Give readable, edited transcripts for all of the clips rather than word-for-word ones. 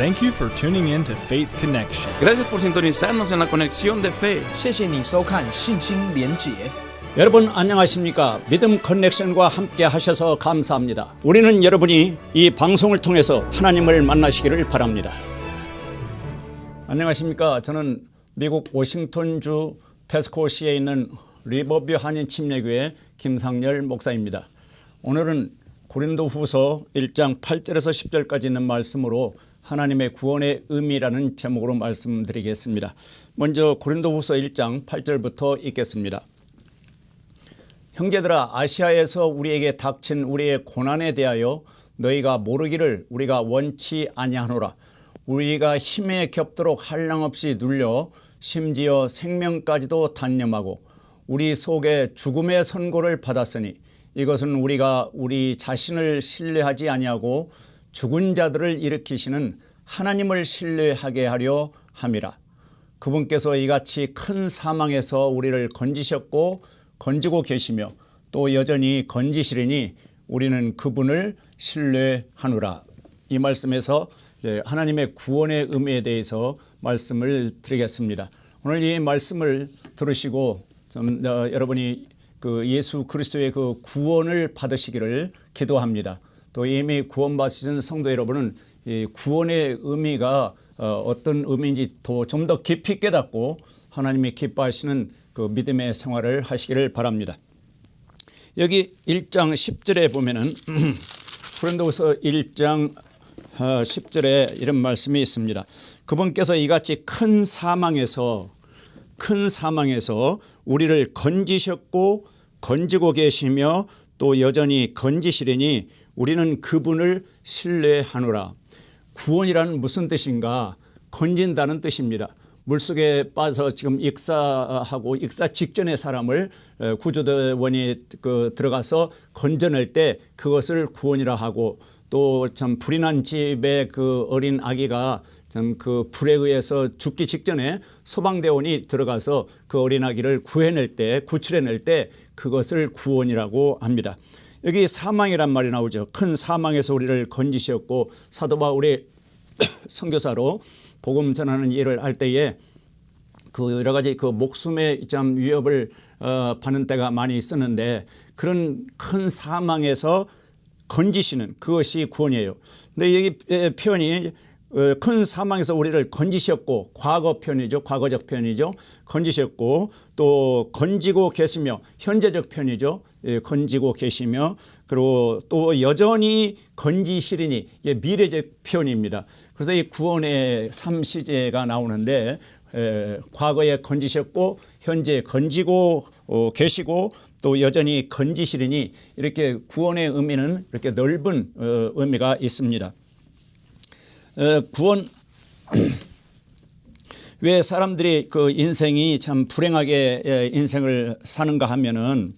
Thank you for tuning in to Faith Connection. Gracias por sintonizarnos en la conexión de fe. 谢谢你收看信心连结。 여러분 안녕하십니까? 믿음 커넥션과 함께 하셔서 감사합니다. 우리는 여러분이 이 방송을 통해서 하나님을 만나시기를 바랍니다. 안녕하십니까? 저는 미국 워싱턴주 패스코시에 있는 리버뷰 한인 침례교회 김상열 목사입니다. 오늘은 고린도후서 1장 8절에서 10절까지 있는 말씀으로 하나님의 구원의 의미라는 제목으로 말씀드리겠습니다. 먼저 고린도후서 1장 8절부터 읽겠습니다. 형제들아, 아시아에서 우리에게 닥친 우리의 고난에 대하여 너희가 모르기를 우리가 원치 아니하노라. 우리가 힘에 겹도록 한량없이 눌려 심지어 생명까지도 단념하고 우리 속에 죽음의 선고를 받았으니 이것은 우리가 우리 자신을 신뢰하지 아니하고 죽은 자들을 일으키시는 하나님을 신뢰하게 하려 함이라. 그분께서 이같이 큰 사망에서 우리를 건지셨고 건지고 계시며 또 여전히 건지시리니 우리는 그분을 신뢰하노라. 이 말씀에서 하나님의 구원의 의미에 대해서 말씀을 드리겠습니다. 오늘 이 말씀을 들으시고 여러분이 그 예수 그리스도의 그 구원을 받으시기를 기도합니다. 또 이미 구원받으신 성도 여러분은 이 구원의 의미가 어떤 의미인지 좀 더 깊이 깨닫고 하나님이 기뻐하시는 그 믿음의 생활을 하시기를 바랍니다. 여기 1장 10절에 보면은 고린도후서 1장 10절에 이런 말씀이 있습니다. 그분께서 이같이 큰 사망에서 우리를 건지셨고 건지고 계시며 또 여전히 건지시리니 우리는 그분을 신뢰하노라. 구원이라는 무슨 뜻인가? 건진다는 뜻입니다. 물속에 빠져 지금 익사하고 익사 직전의 사람을 구조대원이 들어가서 건져낼 때 그것을 구원이라 하고, 또 참 불이 난 집에 그 어린 아기가 참 그 불에 의해서 죽기 직전에 소방대원이 들어가서 그 어린 아기를 구해낼 때, 구출해낼 때 그것을 구원이라고 합니다. 여기 사망이란 말이 나오죠. 큰 사망에서 우리를 건지셨고, 사도 바울이 선교사로 복음 전하는 일을 할 때에 그 여러 가지 그 목숨의 참 위협을 받는 때가 많이 있었는데, 그런 큰 사망에서 건지시는 그것이 구원이에요. 근데 여기 표현이 큰 사망에서 우리를 건지셨고, 과거 편이죠. 과거적 편이죠. 건지셨고 또 건지고 계시며, 현재적 편이죠. 건지고 계시며, 그리고 또 여전히 건지시리니, 이게 미래적 표현입니다. 그래서 이 구원의 3시제가 나오는데 과거에 건지셨고 현재 건지고 계시고 또 여전히 건지시리니, 이렇게 구원의 의미는 이렇게 넓은 의미가 있습니다. 구원, 왜 사람들이 그 인생이 참 불행하게 인생을 사는가 하면은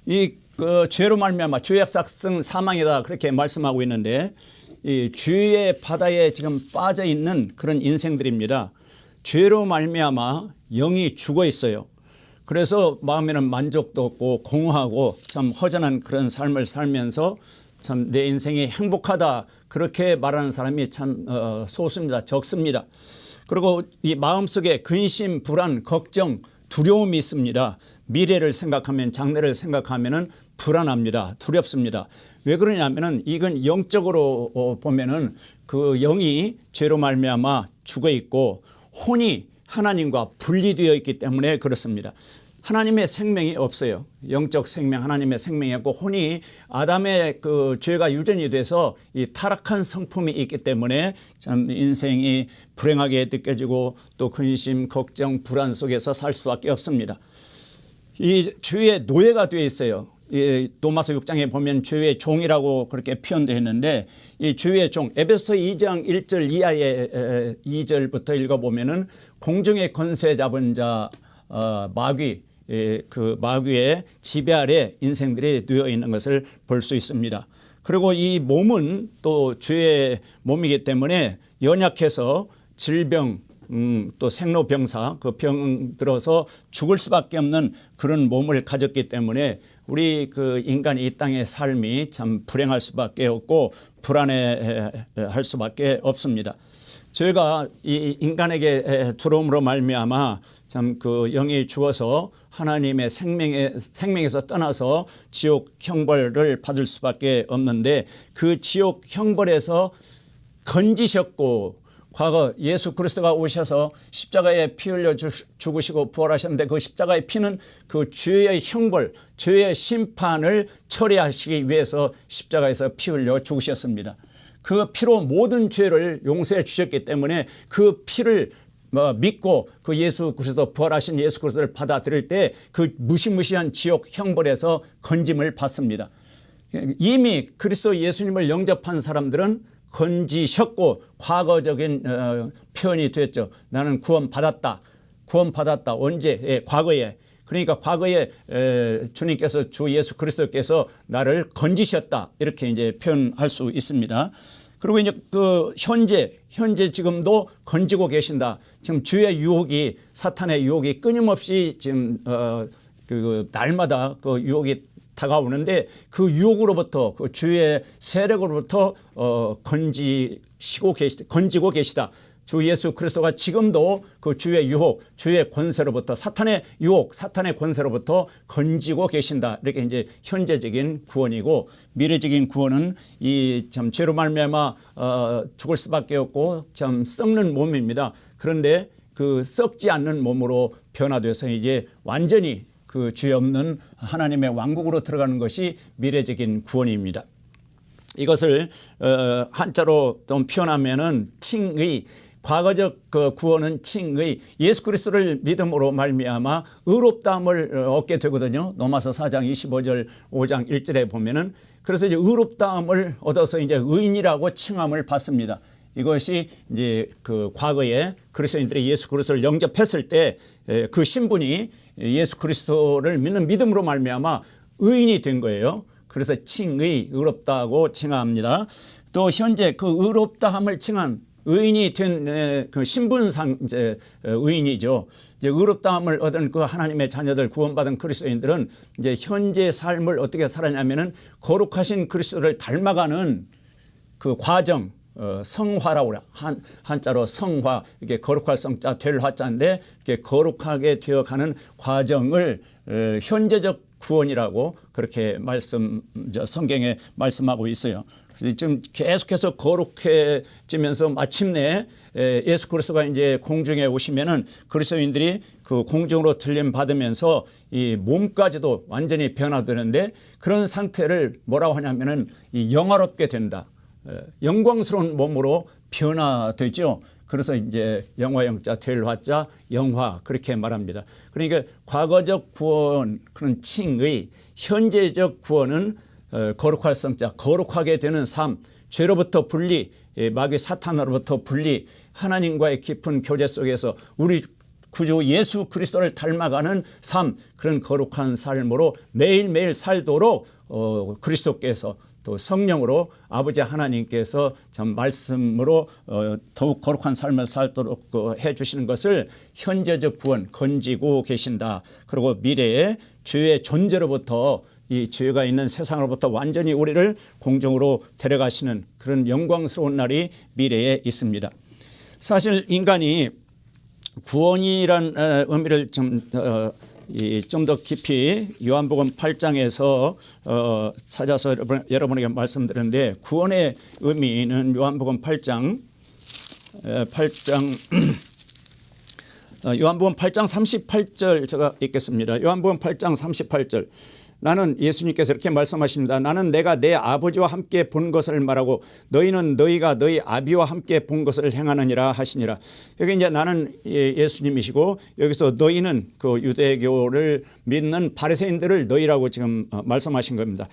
이 그 죄로 말미암아 죄악삭성 사망이다 그렇게 말씀하고 있는데, 이 죄의 바다에 지금 빠져 있는 그런 인생들입니다. 죄로 말미암아 영이 죽어 있어요. 그래서 마음에는 만족도 없고 공허하고 참 허전한 그런 삶을 살면서 참 내 인생이 행복하다 그렇게 말하는 사람이 참 소수입니다. 적습니다. 그리고 이 마음속에 근심, 불안, 걱정, 두려움이 있습니다. 미래를 생각하면, 장래를 생각하면은 불안합니다. 두렵습니다. 왜 그러냐면은 이건 영적으로 보면은 그 영이 죄로 말미암아 죽어 있고 혼이 하나님과 분리되어 있기 때문에 그렇습니다. 하나님의 생명이 없어요. 영적 생명, 하나님의 생명이 없고, 혼이 아담의 그 죄가 유전이 돼서 이 타락한 성품이 있기 때문에 참 인생이 불행하게 느껴지고 또 근심, 걱정, 불안 속에서 살 수밖에 없습니다. 이 죄의 노예가 되어 있어요. 이 로마서 6장에 보면 죄의 종이라고 그렇게 표현되어 있는데, 이 죄의 종, 에베소 2장 1절 이하의 2절부터 읽어보면은 공중의 권세 잡은 자 마귀, 그 마귀의 지배 아래 인생들이 누워 있는 것을 볼 수 있습니다. 그리고 이 몸은 또 죄의 몸이기 때문에 연약해서 질병, 또 생로병사, 그 병 들어서 죽을 수밖에 없는 그런 몸을 가졌기 때문에 우리 그 인간이 이 땅의 삶이 참 불행할 수밖에 없고 불안해할 수밖에 없습니다. 저희가 이 인간에게 들어옴으로 말미암아 참 그 영이 죽어서 하나님의 생명에서 떠나서 지옥 형벌을 받을 수밖에 없는데 그 지옥 형벌에서 건지셨고 과거 예수 그리스도가 오셔서 십자가에 피 흘려 죽으시고 부활하셨는데 그 십자가의 피는 그 죄의 형벌, 죄의 심판을 처리하시기 위해서 십자가에서 피 흘려 죽으셨습니다. 그 피로 모든 죄를 용서해 주셨기 때문에 그 피를 믿고 그 예수 그리스도 부활하신 예수 그리스도를 받아들일 때 그 무시무시한 지옥 형벌에서 건짐을 받습니다. 이미 그리스도 예수님을 영접한 사람들은 건지셨고 과거적인 표현이 됐죠. 나는 구원받았다. 구원받았다. 언제? 과거에. 그러니까 과거에 주님께서 주 예수 그리스도께서 나를 건지셨다. 이렇게 이제 표현할 수 있습니다. 그리고 이제 그 현재 지금도 건지고 계신다. 지금 주의 유혹이 사탄의 유혹이 끊임없이 지금 그 날마다 그 유혹이 다가오는데 그 유혹으로부터 그 주의 세력으로부터 건지고 계시다. 주 예수 그리스도가 지금도 그 주의 유혹, 주의 권세로부터 사탄의 유혹, 사탄의 권세로부터 건지고 계신다. 이렇게 이제 현재적인 구원이고 미래적인 구원은 이 참 죄로 말미암아 죽을 수밖에 없고 참 썩는 몸입니다. 그런데 그 썩지 않는 몸으로 변화돼서 이제 완전히 그 죄 없는 하나님의 왕국으로 들어가는 것이 미래적인 구원입니다. 이것을 한자로 좀 표현하면은 칭의, 과거적 그 구원은 칭의, 예수 그리스도를 믿음으로 말미암아 의롭다함을 얻게 되거든요. 로마서 4장 25절 5장 1절에 보면은 그래서 이제 의롭다함을 얻어서 이제 의인이라고 칭함을 받습니다. 이것이 이제 그 과거에 그리스도인들이 예수 그리스도를 영접했을 때 그 신분이 예수 그리스도를 믿는 믿음으로 말미암아 의인이 된 거예요. 그래서 칭의, 의롭다고 칭합니다. 또 현재 그 의롭다함을 칭한 의인이 된 그 신분상 이제 의인이죠. 이제 의롭다함을 얻은 그 하나님의 자녀들 구원받은 그리스도인들은 이제 현재 삶을 어떻게 살았냐면은 거룩하신 그리스도를 닮아가는 그 과정. 성화라고 그래. 한자로 성화, 이렇게 거룩할 성자 될 화자인데 이렇게 거룩하게 되어가는 과정을 현재적 구원이라고 그렇게 성경에 말씀하고 있어요. 그래서 지금 계속해서 거룩해지면서 마침내 예수 그리스도가 이제 공중에 오시면은 그리스도인들이 그 공중으로 들림 받으면서 이 몸까지도 완전히 변화되는데 그런 상태를 뭐라고 하냐면은 이 영화롭게 된다. 영광스러운 몸으로 변화되죠. 그래서 이제 영화영자 될 화자 영화 그렇게 말합니다. 그러니까 과거적 구원 그런 칭의, 현재적 구원은 거룩할 성자 거룩하게 되는 삶, 죄로부터 분리, 마귀 사탄으로부터 분리, 하나님과의 깊은 교제 속에서 우리 구주 예수 그리스도를 닮아가는 삶, 그런 거룩한 삶으로 매일매일 살도록 그리스도께서 또 성령으로 아버지 하나님께서 참 말씀으로 더욱 거룩한 삶을 살도록 해 주시는 것을 현재적 구원 건지고 계신다. 그리고 미래에 죄의 존재로부터 이 죄가 있는 세상으로부터 완전히 우리를 공중으로 데려가시는 그런 영광스러운 날이 미래에 있습니다. 사실 인간이 구원이란 의미를 좀 더 깊이 요한복음 8장에서 찾아서 여러분에게 말씀드렸는데 구원의 의미는 요한복음 8장 요한복음 8장 38절 제가 읽겠습니다. 요한복음 8장 38절 나는 예수님께서 이렇게 말씀하십니다. 나는 내가 내 아버지와 함께 본 것을 말하고 너희는 너희가 너희 아비와 함께 본 것을 행하느니라 하시니라. 여기 이제 나는 예수님이시고 여기서 너희는 그 유대교를 믿는 바리새인들을 너희라고 지금 말씀하신 겁니다.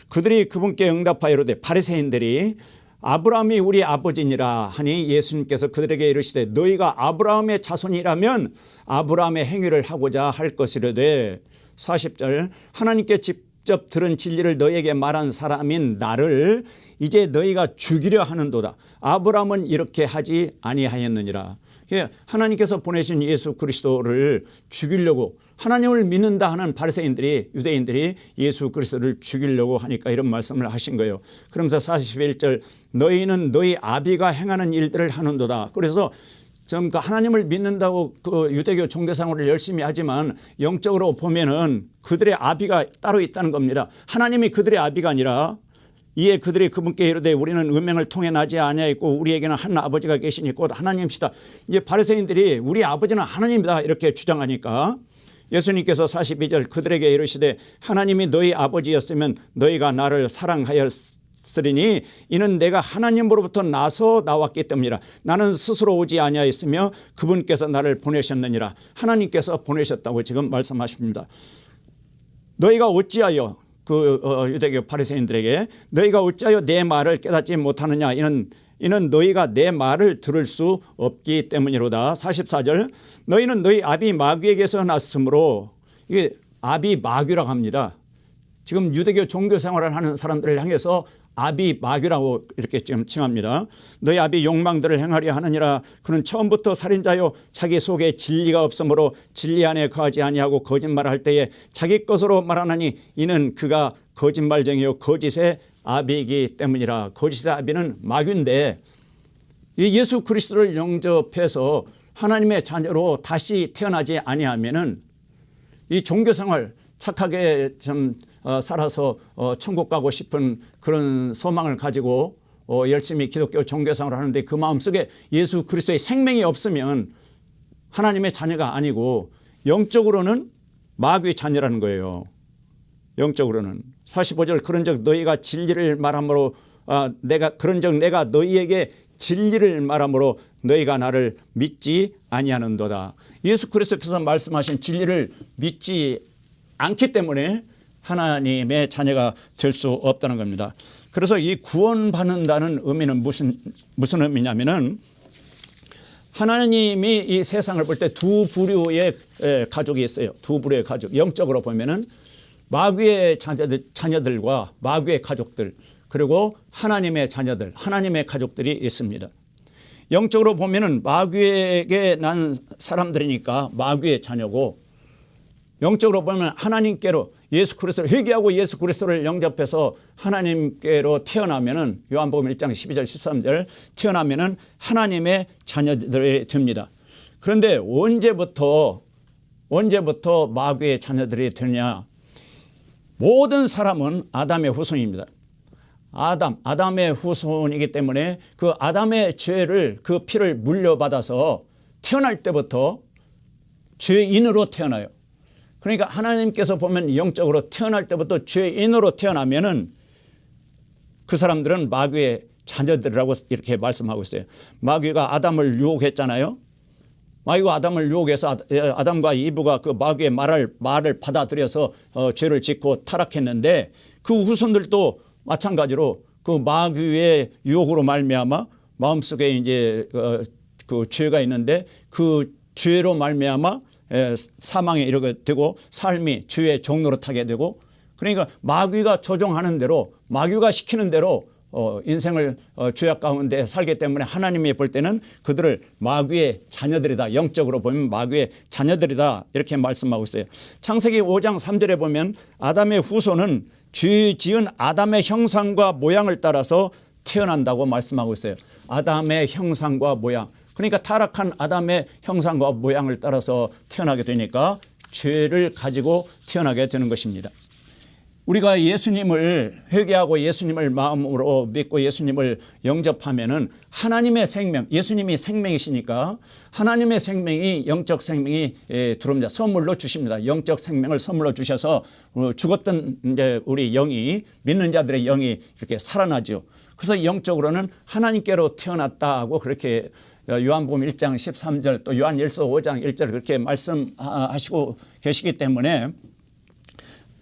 그들이 그분께 응답하여 이르되 바리새인들이 아브라함이 우리 아버지니라 하니 예수님께서 그들에게 이르시되 너희가 아브라함의 자손이라면 아브라함의 행위를 하고자 할 것이로되 40절 하나님께 직접 들은 진리를 너희에게 말한 사람인 나를 이제 너희가 죽이려 하는도다. 아브라함은 이렇게 하지 아니하였느니라. 하나님께서 보내신 예수 그리스도를 죽이려고 하나님을 믿는다 하는 바리새인들이 유대인들이 예수 그리스도를 죽이려고 하니까 이런 말씀을 하신 거예요. 그러면서 41절 너희는 너희 아비가 행하는 일들을 하는도다. 그래서 좀 하나님을 믿는다고 그 유대교 종교생활을 열심히 하지만 영적으로 보면은 그들의 아비가 따로 있다는 겁니다. 하나님이 그들의 아비가 아니라 이에 그들이 그분께 이르되 우리는 음행을 통해 나지 아니하였고 우리에게는 한 아버지가 계시니 곧 하나님이시다. 이제 바리새인들이 우리 아버지는 하나님이다 이렇게 주장하니까 예수님께서 42절 그들에게 이르시되 하나님이 너희 아버지였으면 너희가 나를 사랑하였으리니 이는 내가 하나님으로부터 나서 나왔기 때문이라. 나는 스스로 오지 아니하였으며 그분께서 나를 보내셨느니라. 하나님께서 보내셨다고 지금 말씀하십니다. 너희가 어찌하여 그 유대교 바리새인들에게 너희가 어찌하여 내 말을 깨닫지 못하느냐 이는 너희가 내 말을 들을 수 없기 때문이로다. 44절 너희는 너희 아비 마귀에게서 났으므로 이게 아비 마귀라고 합니다. 지금 유대교 종교 생활을 하는 사람들을 향해서 아비 마귀라고 이렇게 지금 칭합니다. 너희 아비 욕망들을 행하려 하느니라. 그는 처음부터 살인자요 자기 속에 진리가 없으므로 진리 안에 거하지 아니하고 거짓말을 할 때에 자기 것으로 말하나니 이는 그가 거짓말쟁이요 거짓의 아비이기 때문이라. 거짓의 아비는 마귀인데 이 예수 그리스도를 영접해서 하나님의 자녀로 다시 태어나지 아니하면은 이 종교생활 착하게 좀 살아서 천국 가고 싶은 그런 소망을 가지고 열심히 기독교 종교생활을 하는데 그 마음속에 예수 그리스도의 생명이 없으면 하나님의 자녀가 아니고 영적으로는 마귀의 자녀라는 거예요. 영적으로는 45절 그런즉 너희가 진리를 말함으로 그런즉 내가 너희에게 진리를 말함으로 너희가 나를 믿지 아니하는도다. 예수 그리스도께서 말씀하신 진리를 믿지 않기 때문에 하나님의 자녀가 될 수 없다는 겁니다. 그래서 이 구원받는다는 의미는 무슨 의미냐면은 하나님이 이 세상을 볼 때 두 부류의 가족이 있어요. 두 부류의 가족. 영적으로 보면은 마귀의 자녀들과 마귀의 가족들 그리고 하나님의 자녀들, 하나님의 가족들이 있습니다. 영적으로 보면은 마귀에게 난 사람들이니까 마귀의 자녀고 영적으로 보면 하나님께로 예수 그리스도를 회개하고 예수 그리스도를 영접해서 하나님께로 태어나면은 요한복음 1장 12절 13절 태어나면은 하나님의 자녀들이 됩니다. 그런데 언제부터 마귀의 자녀들이 되냐? 모든 사람은 아담의 후손입니다. 아담의 후손이기 때문에 그 아담의 죄를 그 피를 물려받아서 태어날 때부터 죄인으로 태어나요. 그러니까 하나님께서 보면 영적으로 태어날 때부터 죄인으로 태어나면은 그 사람들은 마귀의 자녀들이라고 이렇게 말씀하고 있어요. 마귀가 아담을 유혹했잖아요. 마귀가 아담을 유혹해서 아담과 이브가 그 마귀의 말을 받아들여서 죄를 짓고 타락했는데 그 후손들도 마찬가지로 그 마귀의 유혹으로 말미암아 마음속에 이제 그 죄가 있는데 그 죄로 말미암아 사망에 이르게 되고 삶이 죄의 종로로 타게 되고 그러니까 마귀가 조종하는 대로 마귀가 시키는 대로 인생을 죄악 가운데 살기 때문에 하나님이 볼 때는 그들을 마귀의 자녀들이다. 영적으로 보면 마귀의 자녀들이다. 이렇게 말씀하고 있어요. 창세기 5장 3절에 보면 아담의 후손은 죄 지은 아담의 형상과 모양을 따라서 태어난다고 말씀하고 있어요. 아담의 형상과 모양. 그러니까 타락한 아담의 형상과 모양을 따라서 태어나게 되니까 죄를 가지고 태어나게 되는 것입니다. 우리가 예수님을 회개하고 예수님을 마음으로 믿고 예수님을 영접하면은 하나님의 생명, 예수님이 생명이시니까 하나님의 생명이 영적 생명이 들어옵니다. 선물로 주십니다. 영적 생명을 선물로 주셔서 죽었던 이제 우리 영이 믿는 자들의 영이 이렇게 살아나죠. 그래서 영적으로는 하나님께로 태어났다고 그렇게 요한복음 1장 13절 또 요한일서 5장 1절 그렇게 말씀하시고 계시기 때문에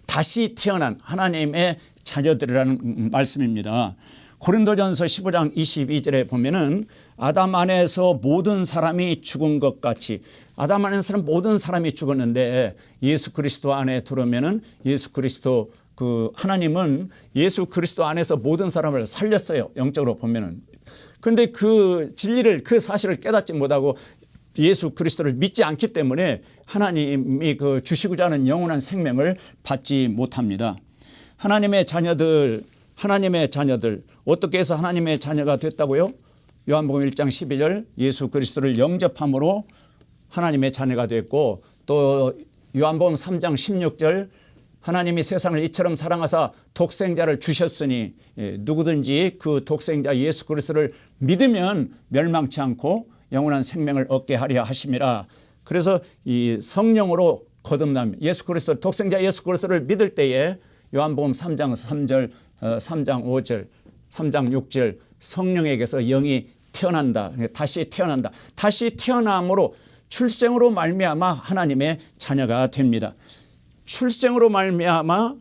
다시 태어난 하나님의 자녀들이라는 말씀입니다. 고린도전서 15장 22절에 보면은 아담 안에서 모든 사람이 죽은 것 같이 아담 안에서는 모든 사람이 죽었는데 예수 그리스도 안에 들어오면은 예수 그리스도 그 하나님은 예수 그리스도 안에서 모든 사람을 살렸어요. 영적으로 보면은. 그런데 그 진리를 그 사실을 깨닫지 못하고 예수 그리스도를 믿지 않기 때문에 하나님이 그 주시고자 하는 영원한 생명을 받지 못합니다. 하나님의 자녀들 어떻게 해서 하나님의 자녀가 됐다고요? 요한복음 1장 12절 예수 그리스도를 영접함으로 하나님의 자녀가 됐고, 또 요한복음 3장 16절 하나님이 세상을 이처럼 사랑하사 독생자를 주셨으니 누구든지 그 독생자 예수 그리스도를 믿으면 멸망치 않고 영원한 생명을 얻게 하려 하심이라. 그래서 이 성령으로 거듭남, 예수 그리스도 독생자 예수 그리스도를 믿을 때에 요한복음 3장 3절 3장 5절 3장 6절 성령에게서 영이 태어난다. 다시 태어난다. 다시 태어남으로 출생으로 말미암아 하나님의 자녀가 됩니다. 출생으로 말미암아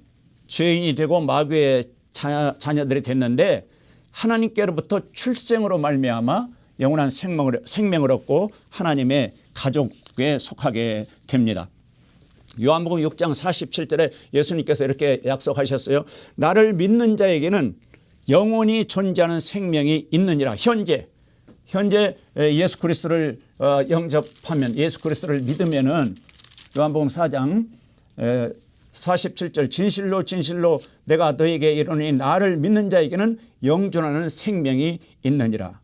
죄인이 되고 마귀의 자녀들이 됐는데 하나님께로부터 출생으로 말미암아 영원한 생명을 얻고 하나님의 가족에 속하게 됩니다. 요한복음 6장 47절에 예수님께서 이렇게 약속하셨어요. 나를 믿는 자에게는 영원히 존재하는 생명이 있느니라. 현재 예수 그리스도를 영접하면, 예수 그리스도를 믿으면은 요한복음 4장 47절 진실로 진실로 내가 너에게 이르노니 나를 믿는 자에게는 영존하는 생명이 있느니라.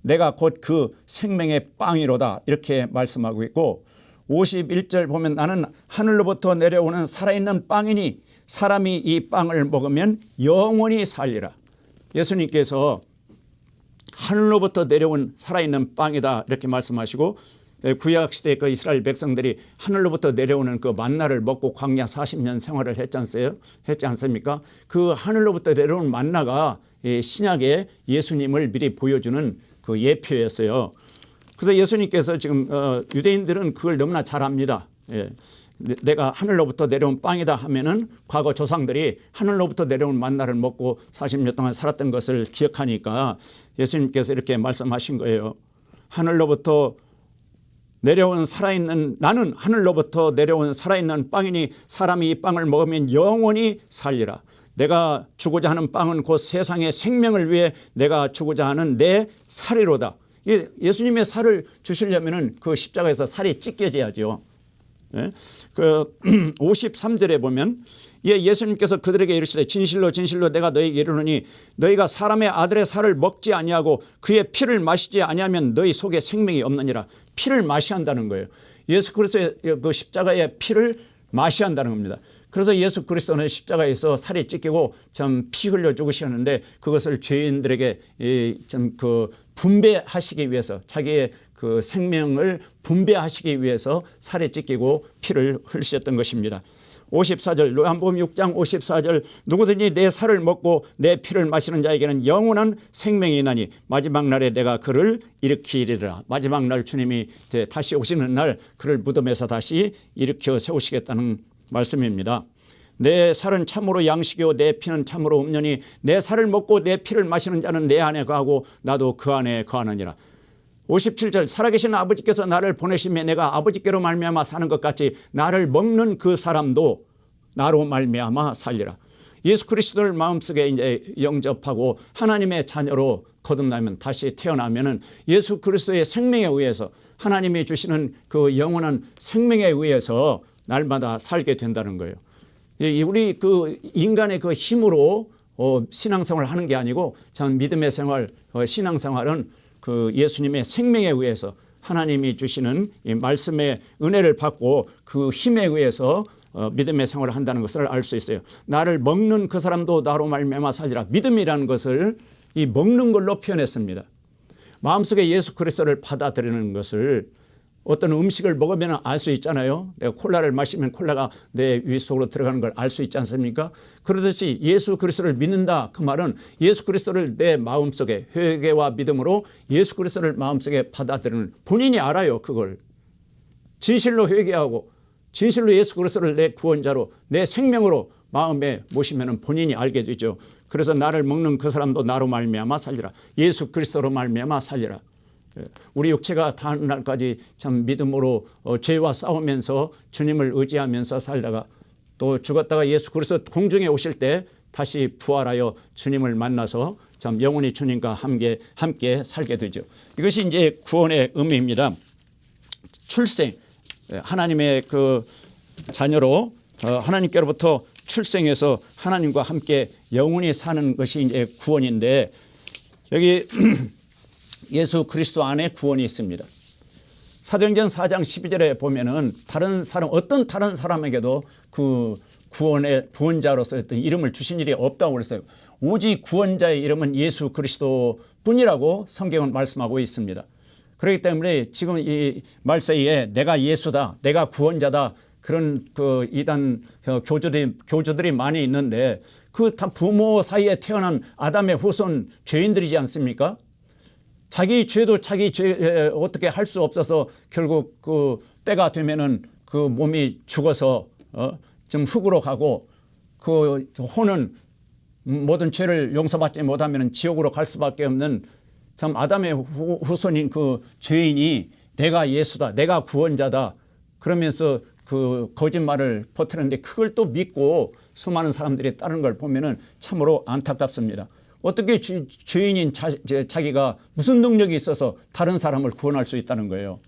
내가 곧 그 생명의 빵이로다. 이렇게 말씀하고 있고, 51절 보면 나는 하늘로부터 내려오는 살아있는 빵이니 사람이 이 빵을 먹으면 영원히 살리라. 예수님께서 하늘로부터 내려온 살아있는 빵이다 이렇게 말씀하시고, 구약시대에 그 이스라엘 백성들이 하늘로부터 내려오는 그 만나를 먹고 광야 40년 생활을 했지 않습니까? 그 하늘로부터 내려온 만나가 신약에 예수님을 미리 보여주는 그 예표였어요. 그래서 예수님께서 지금 유대인들은 그걸 너무나 잘 압니다. 내가 하늘로부터 내려온 빵이다 하면은 과거 조상들이 하늘로부터 내려온 만나를 먹고 40년 동안 살았던 것을 기억하니까 예수님께서 이렇게 말씀하신 거예요. 하늘로부터 내려온 살아있는, 나는 하늘로부터 내려온 살아있는 빵이니 사람이 이 빵을 먹으면 영원히 살리라. 내가 주고자 하는 빵은 곧 세상의 생명을 위해 내가 주고자 하는 내 살이로다. 예수님의 살을 주시려면은 그 십자가에서 살이 찢겨져야죠. 그 53절에 보면 예수님께서 그들에게 이르시되 진실로 진실로 내가 너희에게 이르노니 너희가 사람의 아들의 살을 먹지 아니하고 그의 피를 마시지 아니하면 너희 속에 생명이 없느니라. 피를 마셔야 한다는 거예요. 예수 그리스도의 그 십자가의 피를 마셔야 한다는 겁니다. 그래서 예수 그리스도는 십자가에서 살이 찢기고 참 피 흘려 죽으셨는데 그것을 죄인들에게 좀 그 분배하시기 위해서, 자기의 그 생명을 분배하시기 위해서 살이 찢기고 피를 흘리셨던 것입니다. 54절 요한복음 6장 54절 누구든지 내 살을 먹고 내 피를 마시는 자에게는 영원한 생명이 있나니 마지막 날에 내가 그를 일으키리라. 마지막 날 주님이 다시 오시는 날 그를 무덤에서 다시 일으켜 세우시겠다는 말씀입니다. 내 살은 참으로 양식이요 내 피는 참으로 음료니 내 살을 먹고 내 피를 마시는 자는 내 안에 거하고 나도 그 안에 거하느니라. 57절 살아계신 아버지께서 나를 보내시며 내가 아버지께로 말미암아 사는 것 같이 나를 먹는 그 사람도 나로 말미암아 살리라. 예수 그리스도를 마음속에 이제 영접하고 하나님의 자녀로 거듭나면, 다시 태어나면은 예수 그리스도의 생명에 의해서, 하나님이 주시는 그 영원한 생명에 의해서 날마다 살게 된다는 거예요. 우리 그 인간의 그 힘으로 신앙생활을 하는 게 아니고 참 믿음의 생활, 신앙생활은 그 예수님의 생명에 의해서 하나님이 주시는 이 말씀의 은혜를 받고 그 힘에 의해서 믿음의 생활을 한다는 것을 알 수 있어요. 나를 먹는 그 사람도 나로 말미암아 살리라. 믿음이라는 것을 이 먹는 걸로 표현했습니다. 마음속에 예수 그리스도를 받아들이는 것을 어떤 음식을 먹으면 알 수 있잖아요. 내가 콜라를 마시면 콜라가 내 위 속으로 들어가는 걸 알 수 있지 않습니까? 그러듯이 예수 그리스도를 믿는다. 그 말은 예수 그리스도를 내 마음속에 회개와 믿음으로 예수 그리스도를 마음속에 받아들이는, 본인이 알아요. 그걸 진실로 회개하고 진실로 예수 그리스도를 내 구원자로 내 생명으로 마음에 모시면 본인이 알게 되죠. 그래서 나를 먹는 그 사람도 나로 말미암아 살리라. 예수 그리스도로 말미암아 살리라. 우리 육체가 다한 날까지 참 믿음으로 죄와 싸우면서 주님을 의지하면서 살다가 또 죽었다가 예수 그리스도 공중에 오실 때 다시 부활하여 주님을 만나서 참 영원히 주님과 함께 살게 되죠. 이것이 이제 구원의 의미입니다. 출생, 하나님의 그 자녀로 하나님께로부터 출생해서 하나님과 함께 영원히 사는 것이 이제 구원인데, 여기 예수 그리스도 안에 구원이 있습니다. 사도행전 4장 12절에 보면은 어떤 다른 사람에게도 그 구원자로서 어떤 이름을 주신 일이 없다고 그랬어요. 오직 구원자의 이름은 예수 그리스도 뿐이라고 성경은 말씀하고 있습니다. 그렇기 때문에 지금 이 말세에 내가 예수다, 내가 구원자다, 그런 그 이단 교주들이 많이 있는데, 그 다 부모 사이에 태어난 아담의 후손 죄인들이지 않습니까? 자기 죄도 자기 죄 어떻게 할 수 없어서 결국 그 때가 되면은 그 몸이 죽어서 좀 흙으로 가고, 그 혼은 모든 죄를 용서받지 못하면 지옥으로 갈 수밖에 없는 참 아담의 후손인 그 죄인이 내가 예수다, 내가 구원자다 그러면서 그 거짓말을 퍼뜨렸는데, 그걸 또 믿고 수많은 사람들이 따르는 걸 보면은 참으로 안타깝습니다. 어떻게 죄인인 자기가 무슨 능력이 있어서 다른 사람을 구원할 수 있다는 거예요.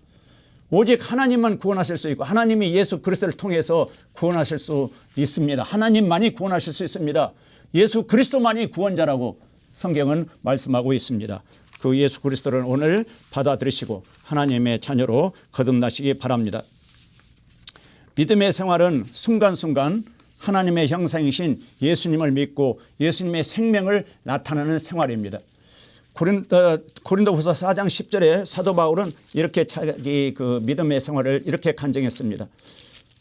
오직 하나님만 구원하실 수 있고, 하나님이 예수 그리스도를 통해서 구원하실 수 있습니다. 하나님만이 구원하실 수 있습니다. 예수 그리스도만이 구원자라고 성경은 말씀하고 있습니다. 그 예수 그리스도를 오늘 받아들이시고 하나님의 자녀로 거듭나시기 바랍니다. 믿음의 생활은 순간순간 하나님의 형상이신 예수님을 믿고 예수님의 생명을 나타내는 생활입니다. 고린도후서 4장 10절에 사도 바울은 이렇게 자기 그 믿음의 생활을 이렇게 간증했습니다.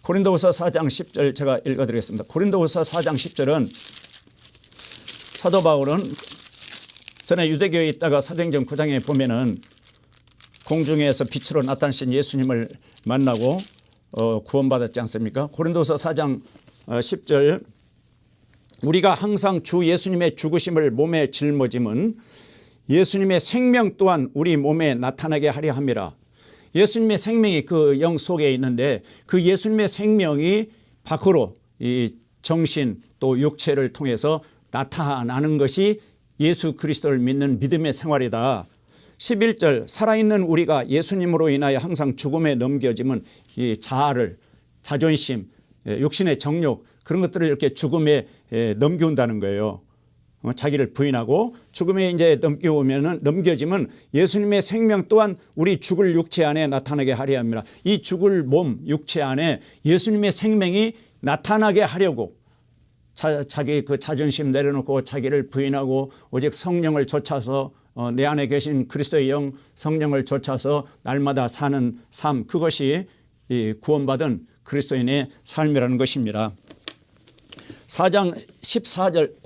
고린도후서 4장 10절 제가 읽어드리겠습니다. 고린도후서 4장 10절은 사도 바울은 전에 유대교에 있다가 사도행전 9장에 보면은 공중에서 빛으로 나타나신 예수님을 만나고 구원받았지 않습니까? 고린도서 4장 10절, 우리가 항상 주 예수님의 죽으심을 몸에 짊어짐은 예수님의 생명 또한 우리 몸에 나타나게 하려 함이라. 예수님의 생명이 그 영 속에 있는데, 그 예수님의 생명이 밖으로 이 정신 또 육체를 통해서 나타나는 것이 예수 그리스도를 믿는 믿음의 생활이다. 11절, 살아있는 우리가 예수님으로 인하여 항상 죽음에 넘겨짐은 이 자존심, 육신의 정욕, 그런 것들을 이렇게 죽음에 넘겨온다는 거예요. 자기를 부인하고 죽음에 이제 넘겨지면 예수님의 생명 또한 우리 죽을 육체 안에 나타나게 하려 합니다. 이 죽을 몸, 육체 안에 예수님의 생명이 나타나게 하려고 자기 그 자존심 내려놓고 자기를 부인하고 오직 성령을 좇아서 내 안에 계신 그리스도의 영 성령을 좇아서 날마다 사는 삶, 그것이 이 구원받은 그리스도인의 삶이라는 것입니다. 4장 14절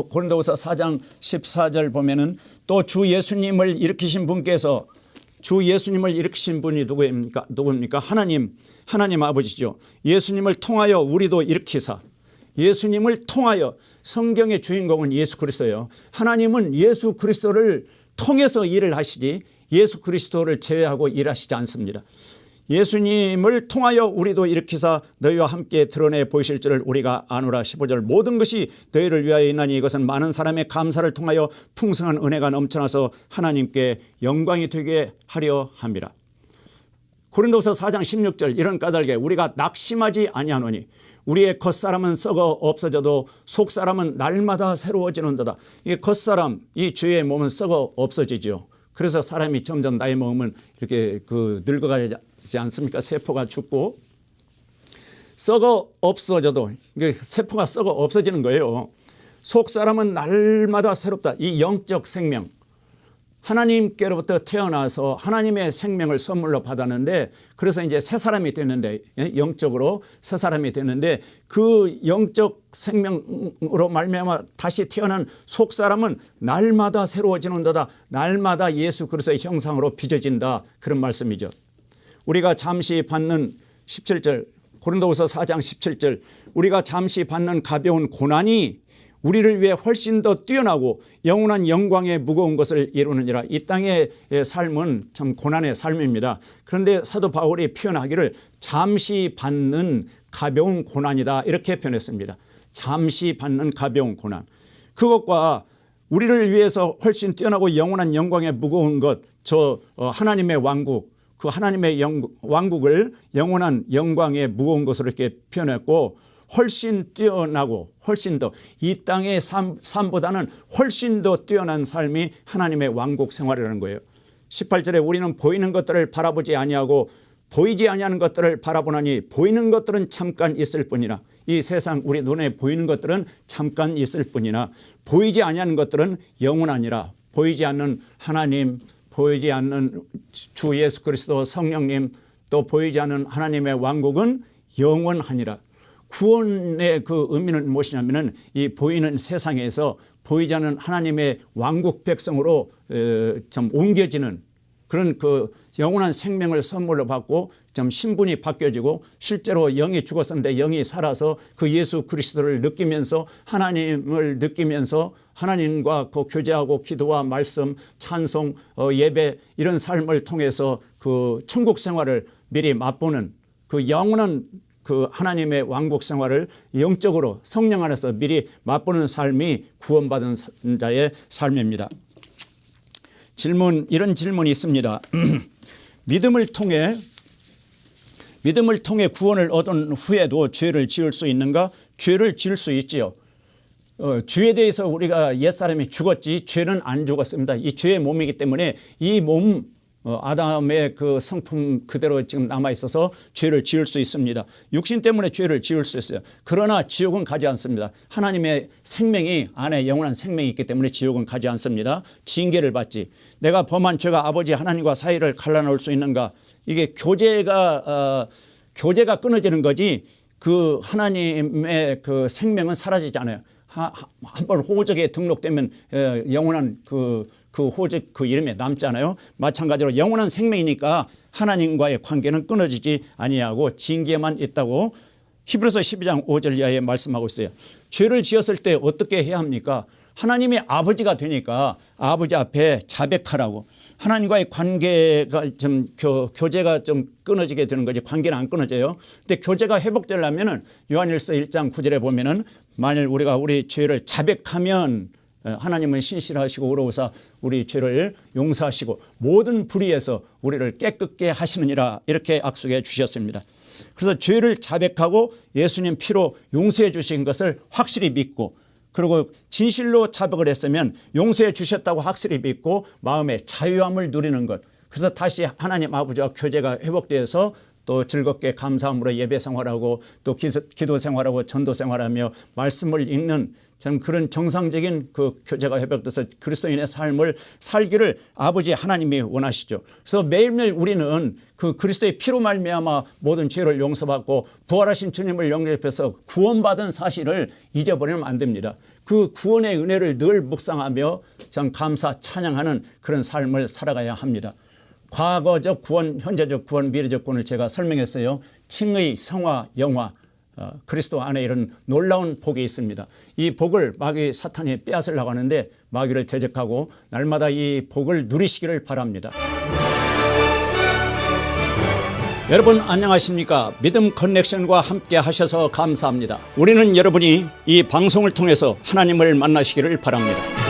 고린도후서 4장 14절 보면은 또 주 예수님을 일으키신 분께서, 주 예수님을 일으키신 분이 누구입니까? 하나님 아버지죠. 예수님을 통하여 우리도 일으키사, 예수님을 통하여, 성경의 주인공은 예수 그리스도예요. 하나님은 예수 그리스도를 통해서 일을 하시지 예수 그리스도를 제외하고 일하시지 않습니다. 예수님을 통하여 우리도 일으키사 너희와 함께 드러내 보이실 줄을 우리가 아노라. 15절, 모든 것이 너희를 위하여 있나니 이것은 많은 사람의 감사를 통하여 풍성한 은혜가 넘쳐나서 하나님께 영광이 되게 하려 함이라. 고린도서 4장 16절, 이런 까닭에 우리가 낙심하지 아니하노니 우리의 겉사람은 썩어 없어져도 속사람은 날마다 새로워지는도다. 이 겉사람, 이 죄의 몸은 썩어 없어지죠. 그래서 사람이 점점 나이 먹으면 이렇게 늙어가지 않습니까? 세포가 죽고 썩어 없어져도, 세포가 썩어 없어지는 거예요. 속 사람은 날마다 새롭다. 이 영적 생명, 하나님께로부터 태어나서 하나님의 생명을 선물로 받았는데, 그래서 이제 새 사람이 됐는데, 영적으로 새 사람이 됐는데, 그 영적 생명으로 말미암아 다시 태어난 속 사람은 날마다 새로워지는도다. 날마다 예수 그리스도의 형상으로 빚어진다. 그런 말씀이죠. 우리가 잠시 받는 17절, 고린도후서 4장 17절, 우리가 잠시 받는 가벼운 고난이 우리를 위해 훨씬 더 뛰어나고 영원한 영광의 무거운 것을 이루느니라. 이 땅의 삶은 참 고난의 삶입니다. 그런데 사도 바울이 표현하기를 잠시 받는 가벼운 고난이다, 이렇게 표현했습니다. 잠시 받는 가벼운 고난, 그것과 우리를 위해서 훨씬 뛰어나고 영원한 영광의 무거운 것, 저 하나님의 왕국, 그 하나님의 왕국을 영원한 영광의 무거운 것으로 이렇게 표현했고 훨씬 뛰어나고 훨씬 더 이 땅의 삶보다는 훨씬 더 뛰어난 삶이 하나님의 왕국 생활이라는 거예요. 18절에 우리는 보이는 것들을 바라보지 아니하고 보이지 아니하는 것들을 바라보나니 보이는 것들은 잠깐 있을 뿐이나 이 세상 우리 눈에 보이는 것들은 잠깐 있을 뿐이나 보이지 아니하는 것들은 영원하니라. 보이지 않는 하나님, 보이지 않는 주 예수 그리스도 성령님, 또 보이지 않는 하나님의 왕국은 영원하니라. 구원의 그 의미는 무엇이냐면은 이 보이는 세상에서 보이지 않는 하나님의 왕국 백성으로 좀 옮겨지는 그런 그 영원한 생명을 선물로 받고 좀 신분이 바뀌어지고 실제로 영이 죽었었는데 영이 살아서 그 예수 그리스도를 느끼면서 하나님을 느끼면서 하나님과 그 교제하고 기도와 말씀, 찬송, 예배 이런 삶을 통해서 그 천국 생활을 미리 맛보는 그 영원한 그 하나님의 왕국 생활을 영적으로 성령 안에서 미리 맛보는 삶이 구원받은 자의 삶입니다. 이런 질문이 있습니다. 믿음을 통해 구원을 얻은 후에도 죄를 지을 수 있는가? 죄를 지을 수 있지요. 죄에 대해서 우리가 옛사람이 죽었지 죄는 안 죽었습니다. 이 죄의 몸이기 때문에 이 몸 아담의 그 성품 그대로 지금 남아 있어서 죄를 지을 수 있습니다. 육신 때문에 죄를 지을 수 있어요. 그러나 지옥은 가지 않습니다. 하나님의 생명이 안에 영원한 생명이 있기 때문에 지옥은 가지 않습니다. 징계를 받지. 내가 범한 죄가 아버지 하나님과 사이를 갈라놓을 수 있는가? 이게 교제가 끊어지는 거지 그 하나님의 그 생명은 사라지지 않아요. 한번 호적에 등록되면 영원한 그 호적 그 이름에 남잖아요. 마찬가지로 영원한 생명이니까 하나님과의 관계는 끊어지지 아니하고 징계만 있다고 히브리서 12장 5절 이하에 말씀하고 있어요. 죄를 지었을 때 어떻게 해야 합니까? 하나님이 아버지가 되니까 아버지 앞에 자백하라고. 하나님과의 관계가 좀 교제가 좀 끊어지게 되는 거지 관계는 안 끊어져요. 근데 교제가 회복되려면은 요한일서 1장 9절에 보면은 만일 우리가 우리 죄를 자백하면 하나님은 신실하시고 의로우사 우리 죄를 용서하시고 모든 불의에서 우리를 깨끗게 하시느니라 이렇게 약속해 주셨습니다. 그래서 죄를 자백하고 예수님 피로 용서해 주신 것을 확실히 믿고 그리고 진실로 자백을 했으면 용서해 주셨다고 확실히 믿고 마음의 자유함을 누리는 것. 그래서 다시 하나님 아버지와 교제가 회복되어서 또 즐겁게 감사함으로 예배 생활하고 또 기도 생활하고 전도 생활하며 말씀을 읽는 전 그런 정상적인 그 교제가 회복돼서 그리스도인의 삶을 살기를 아버지 하나님이 원하시죠. 그래서 매일매일 우리는 그 그리스도의 피로 말미암아 모든 죄를 용서받고 부활하신 주님을 영접해서 구원받은 사실을 잊어버리면 안 됩니다. 그 구원의 은혜를 늘 묵상하며 전 감사 찬양하는 그런 삶을 살아가야 합니다. 과거적 구원, 현재적 구원, 미래적 구원을 제가 설명했어요. 칭의, 성화, 영화, 그리스도 안에 이런 놀라운 복이 있습니다. 이 복을 마귀 사탄이 빼앗으려고 하는데 마귀를 대적하고 날마다 이 복을 누리시기를 바랍니다. 여러분 안녕하십니까? 믿음 커넥션과 함께 하셔서 감사합니다. 우리는 여러분이 이 방송을 통해서 하나님을 만나시기를 바랍니다.